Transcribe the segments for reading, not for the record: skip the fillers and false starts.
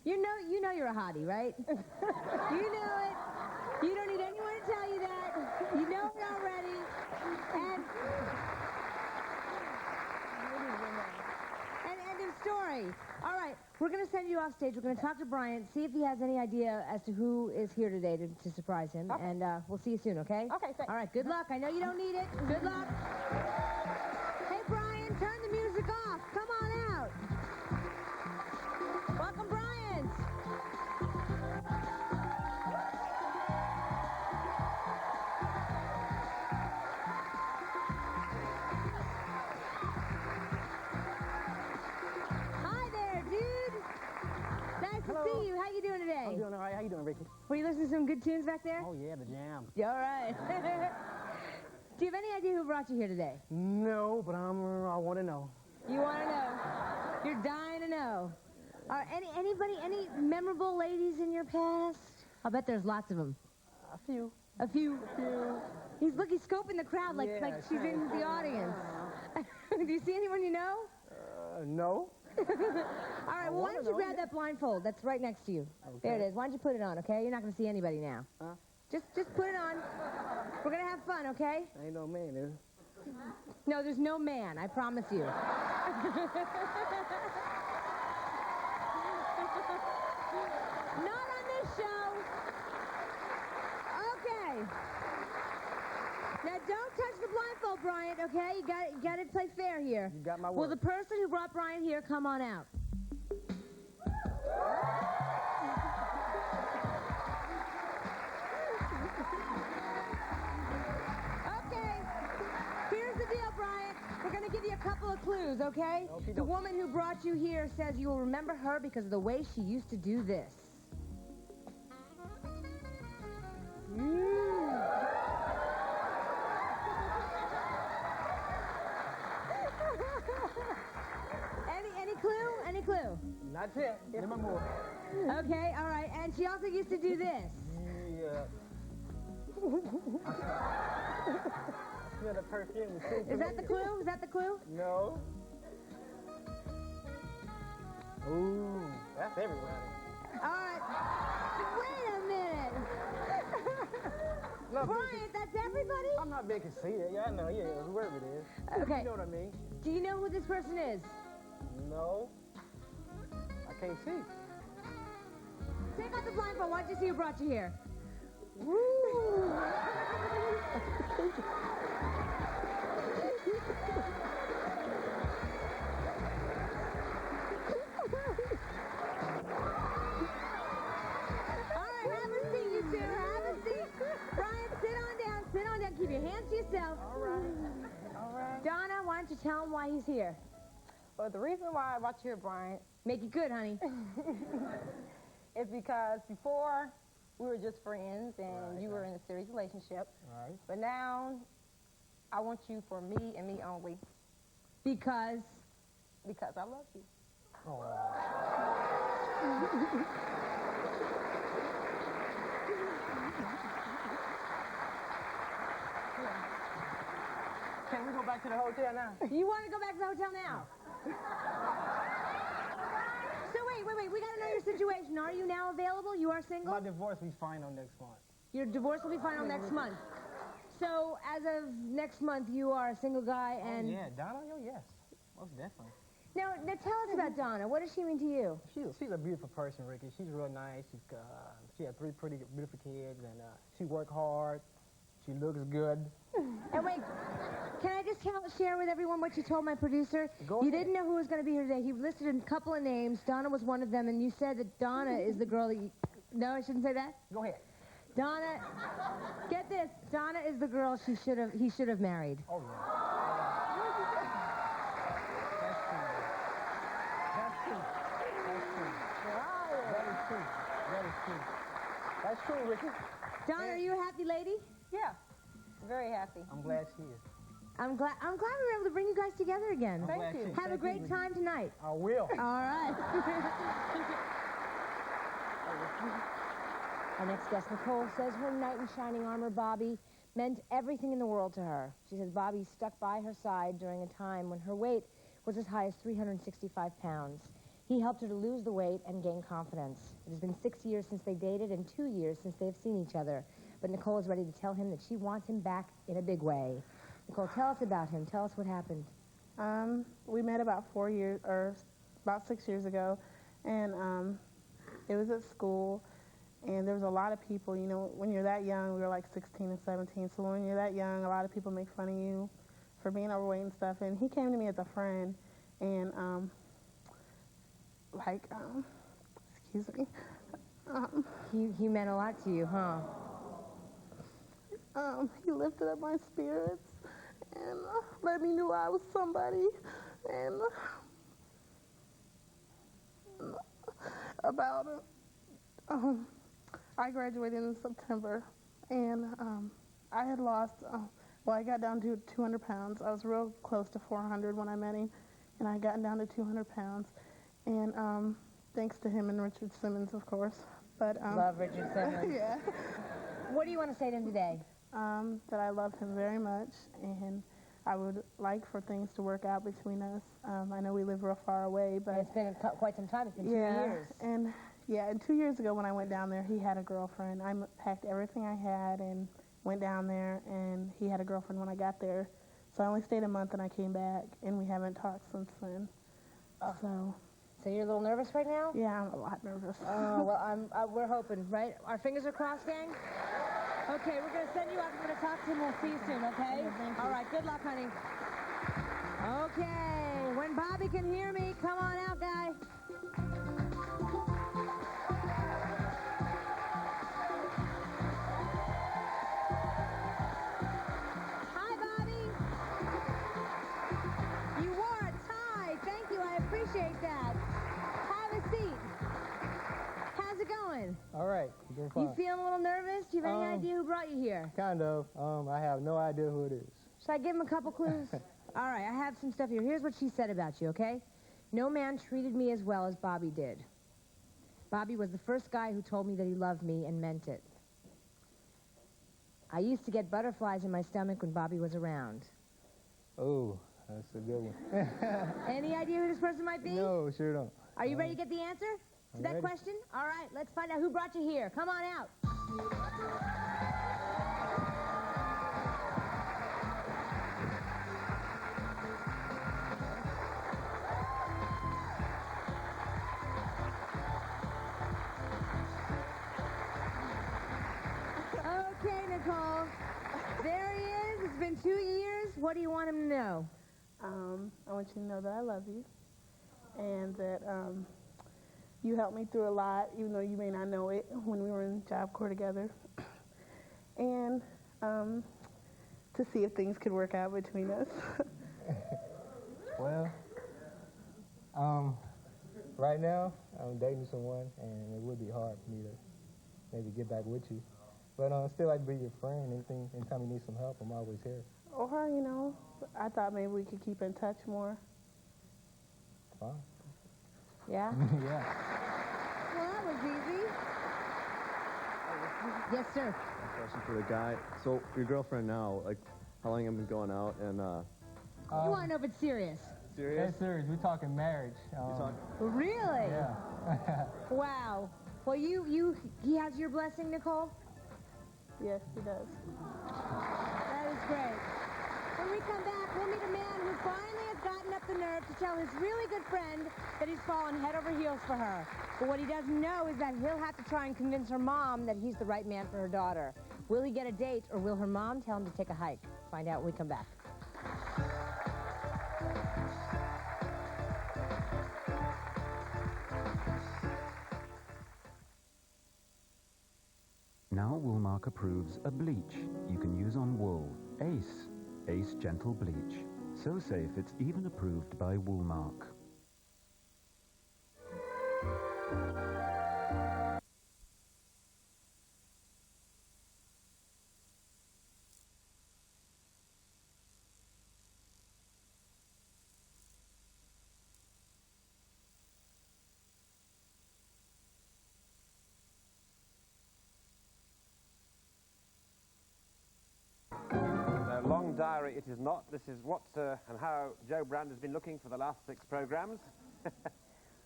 You know you're a hottie, right? You know it. You don't need anyone to tell you that. You know it already. And end of story. All right, we're going to send you off stage. We're going to talk to Bryant, see if he has any idea as to who is here today to surprise him. Okay. And we'll see you soon, okay? Okay, thanks. All right, good luck. I know you don't need it. Good luck. Hey, Brian, turn the music off. Come on out. Welcome, Brian. Hi there, dude. Nice to see you. How you doing today? I'm doing all right. How you doing, Ricky? Were you listening to some good tunes back there? Oh, yeah, the jam. Yeah, all right. Do you have any idea who brought you here today? No, but I want to know. You want to know? You're dying to know. Any memorable ladies in your past? I'll bet there's lots of them. A few. A few? He's scoping the crowd like she's in the audience. Do you see anyone you know? No. All right, well, why don't you grab that blindfold that's right next to you? Okay. There it is. Why don't you put it on, okay? You're not going to see anybody now. Huh? Just put it on. We're going to have fun, okay? Ain't no man, is it? No, there's no man, I promise you. Not on this show. Okay. Now, don't touch the blindfold, Bryant, okay? You got to play fair here. You got my word. Will the person who brought Bryant here come on out? Okay. Here's the deal, Bryant. We're going to give you a couple of clues, okay? The woman who brought you here says you will remember her because of the way she used to do this. Any clue? Any clue? Not yet. Get my more. Okay, all right. And she also used to do this. Yeah. I smell the perfume. Is that the clue? Is that the clue? No. Ooh, that's everywhere. All right. Wait a minute. Brian, that's everybody? I'm not big to see it. Yeah, I know. Yeah, whoever it is. Okay. You know what I mean? Do you know who this person is? No. I can't see. Take off the blindfold. Why don't you see who brought you here? Woo! Keep your hands to yourself. All right. All right. Donna, why don't you tell him why he's here? Well, the reason why I brought you here, Brian, make it good, honey, is because before we were just friends and you were in a serious relationship. Right. But now I want you for me and me only. Because I love you. Oh. Can we go back to the hotel now? You want to go back to the hotel now? So wait. We got to know your situation. Are you now available? You are single? My divorce will be final next month. Your divorce will be final next month. So as of next month, you are a single guy and... Oh, yeah. Donna? Oh, yes. Most definitely. Now tell us about Donna. What does she mean to you? She's a beautiful person, Ricky. She's real nice. She has 3 pretty beautiful kids, and she works hard. She looks good. And wait, can I just share with everyone what you told my producer? Go You ahead. didn't know who was going to be here today. He listed a couple of names. Donna was one of them, and you said that Donna is the girl that you... No, I shouldn't say that? Go ahead. Donna, get this. Donna is the girl he should have married. Oh, yeah. That's true, Ricky. Donna, are you a happy lady? Yeah. Very happy. I'm glad she is. I'm glad we were able to bring you guys together again. I'm glad you. she is. Have a great time tonight. I will. All right. Our next guest, Nicole, says her knight in shining armor, Bobby, meant everything in the world to her. She says Bobby stuck by her side during a time when her weight was as high as 365 pounds. He helped her to lose the weight and gain confidence. It has been 6 years since they dated and 2 years since they have seen each other. But Nicole is ready to tell him that she wants him back in a big way. Nicole, tell us about him. Tell us what happened. We met about 4 years, or about 6 years ago, and it was at school, and there was a lot of people. You know, when you're that young, we were like 16 and 17, so when you're that young, a lot of people make fun of you for being overweight and stuff, and he came to me as a friend, and excuse me. He meant a lot to you, huh? He lifted up my spirits and let me know I was somebody. And I graduated in September, and I had lost, I got down to 200 pounds. I was real close to 400 when I met him, and I had gotten down to 200 pounds. And thanks to him and Richard Simmons, of course. But Love Richard Simmons. yeah. What do you want to say to him today? That I love him very much, and I would like for things to work out between us. I know we live real far away, but It's been quite some time. It's been 2 yeah, years. and 2 years ago when I went down there, he had a girlfriend. I packed everything I had and went down there, and he had a girlfriend when I got there. So I only stayed a month, and I came back, and we haven't talked since then. So you're a little nervous right now? Yeah, I'm a lot nervous. Oh, well, we're hoping, right? Our fingers are crossed, gang? Okay, we're going to send you out. We're going to talk to him. We'll see you soon, okay? Okay, thank you. All right, good luck, honey. Okay, when Bobby can hear me, come on out, guy. Hi, Bobby. You wore a tie. Thank you. I appreciate that. Have a seat. How's it going? All right, you're doing fine. You feeling a little nervous? Do you have any idea who brought you here? Kind of. I have no idea who it is. Should I give him a couple clues? All right, I have some stuff here. Here's what she said about you, okay? No man treated me as well as Bobby did. Bobby was the first guy who told me that he loved me and meant it. I used to get butterflies in my stomach when Bobby was around. Oh, that's a good one. Any idea who this person might be? No, sure don't. Are you ready to get the answer to I'm that ready. question? All right, let's find out who brought you here. Come on out. Okay, Nicole. There he is. It's been 2 years. What do you want him to know? I want you to know that I love you, and that you helped me through a lot, even though you may not know it, when we were in Job Corps together. And to see if things could work out between us. Well, right now, I'm dating someone, and it would be hard for me to maybe get back with you. But still, I'd be your friend. Anytime you need some help, I'm always here. Or, you know, I thought maybe we could keep in touch more. Fine. Yeah? Yeah. Well, that was easy. Yes, sir. Question for the guy. So your girlfriend now, like, how long have you been going out? And You want to know if it's serious? serious? That's serious. We're talking marriage. You talking? Really? Yeah. Wow. Well, he has your blessing, Nicole? Yes, he does. That is great. When we come back, we'll meet a man who finally has gotten up the nerve to tell his really good friend that he's fallen head over heels for her. But what he doesn't know is that he'll have to try and convince her mom that he's the right man for her daughter. Will he get a date, or will her mom tell him to take a hike? Find out when we come back. Now Woolmark approves a bleach you can use on wool. Ace. Ace Gentle Bleach. So safe it's even approved by Woolmark. Long diary it is not. This is what and how Joe Brand has been looking for the last 6 programmes.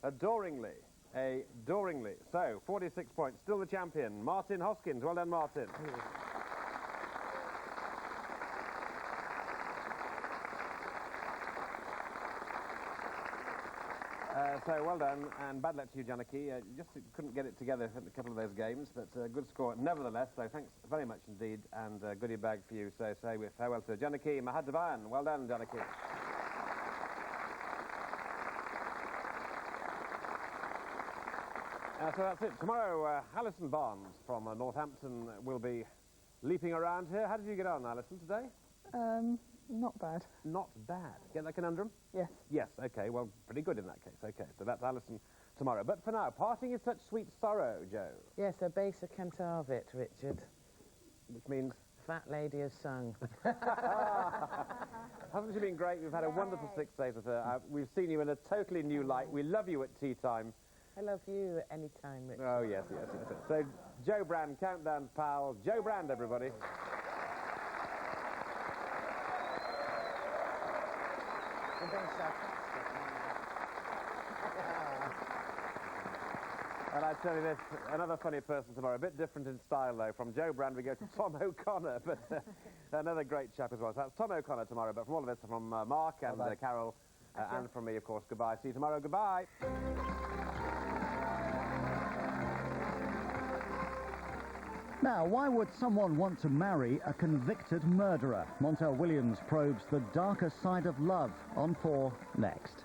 Adoringly. Adoringly. So, 46 points. Still the champion. Martin Hoskins. Well done, Martin. So, well done, and bad luck to you, Janaki. Just couldn't get it together in a couple of those games, but good score nevertheless, so thanks very much indeed, and goodie bag for you. So, say with farewell to Janaki Mahadvan. Well done, Janaki. So that's it. Tomorrow, Alison Barnes from Northampton will be leaping around here. How did you get on, Alison, today? Not bad. Not bad. Get that conundrum? Yes. Yes, OK. Well, pretty good in that case. OK, so that's Alison tomorrow. But for now, parting is such sweet sorrow, Joe. Yes, a baser can't have it, Richard. Which means? Fat lady has sung. Hasn't she been great? We've had a wonderful 6 days with her. We've seen you in a totally new light. We love you at tea time. I love you at any time, Richard. Oh, yes, yes, yes. So, Joe Brand, Countdown Pal. Joe Brand, everybody. You're being sarcastic. And I tell you this, another funny person tomorrow, a bit different in style, though. From Joe Brand, we go to Tom O'Connor, but another great chap as well. So that's Tom O'Connor tomorrow, but from all of us, from Mark and Carol, and from me, of course, goodbye. See you tomorrow. Goodbye. Now, why would someone want to marry a convicted murderer? Montel Williams probes the darker side of love on 4 next.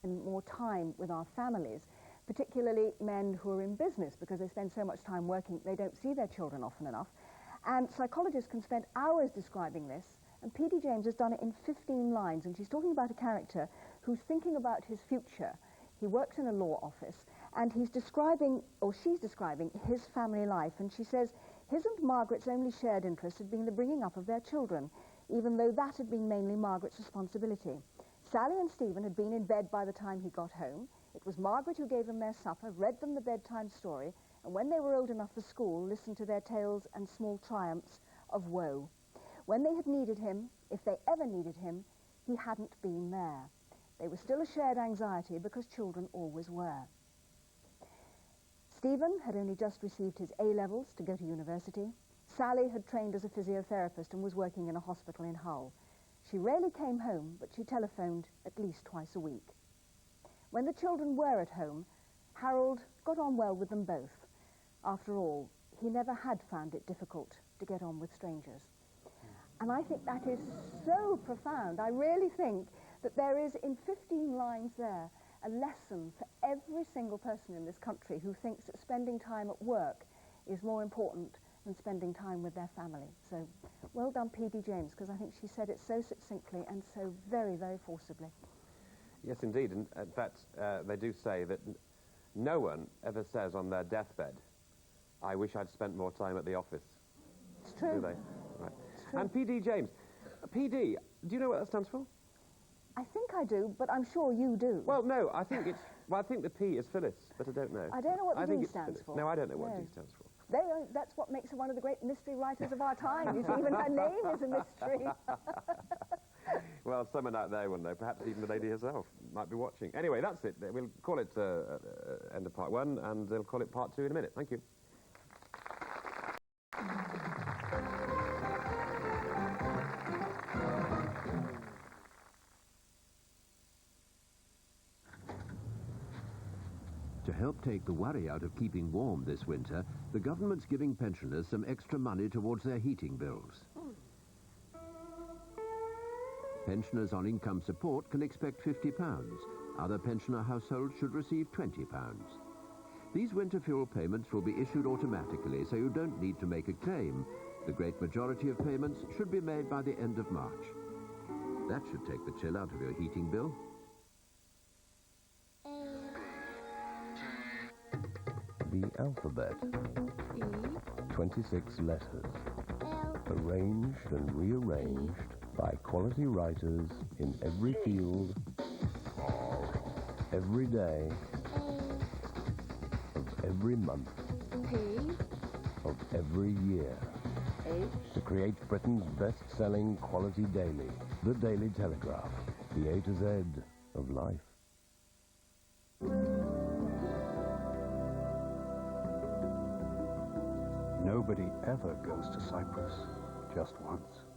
And more time with our families, particularly men who are in business, because they spend so much time working, they don't see their children often enough. And psychologists can spend hours describing this, and P.D. James has done it in 15 lines, and she's talking about a character who's thinking about his future. He works in a law office, and he's describing, or she's describing, his family life, and she says his and Margaret's only shared interest had been the bringing up of their children, even though that had been mainly Margaret's responsibility. Sally and Stephen had been in bed by the time he got home. It was Margaret who gave them their supper, read them the bedtime story, and when they were old enough for school, listened to their tales and small triumphs of woe. When they had needed him, if they ever needed him, he hadn't been there. They were still a shared anxiety because children always were. Stephen had only just received his A-levels to go to university. Sally had trained as a physiotherapist and was working in a hospital in Hull. She rarely came home, but she telephoned at least twice a week. When the children were at home, Harold got on well with them both. After all, he never had found it difficult to get on with strangers. And I think that is so profound. I really think that there is, in 15 lines there, a lesson for every single person in this country who thinks that spending time at work is more important than spending time with their family. So, well done, P.D. James, because I think she said it so succinctly and so very, very forcibly. Yes, indeed. In fact, they do say that no one ever says on their deathbed, I wish I'd spent more time at the office. It's true. Do they? Right. It's true. And P.D. James, P.D., do you know what that stands for? I think I do, but I'm sure you do. Well, no, I think it's... Well, I think the P is Phyllis, but I don't know. I don't know what the D stands Phyllis. for. No, I don't know what D stands for. That's what makes her one of the great mystery writers of our time. You see, even her name is a mystery. Well, someone out there will know. Perhaps even the lady herself might be watching. Anyway, that's it. We'll call it end of part 1, and they'll call it part 2 in a minute. Thank you. To help take the worry out of keeping warm this winter, the government's giving pensioners some extra money towards their heating bills. Pensioners on income support can expect £50. Other pensioner households should receive £20. These winter fuel payments will be issued automatically, so you don't need to make a claim. The great majority of payments should be made by the end of March. That should take the chill out of your heating bill. The alphabet. 26 letters. Arranged and rearranged by quality writers in every field, every day, of every month, of every year. To create Britain's best-selling quality daily, The Daily Telegraph, the A to Z of life. Nobody ever goes to Cyprus just once.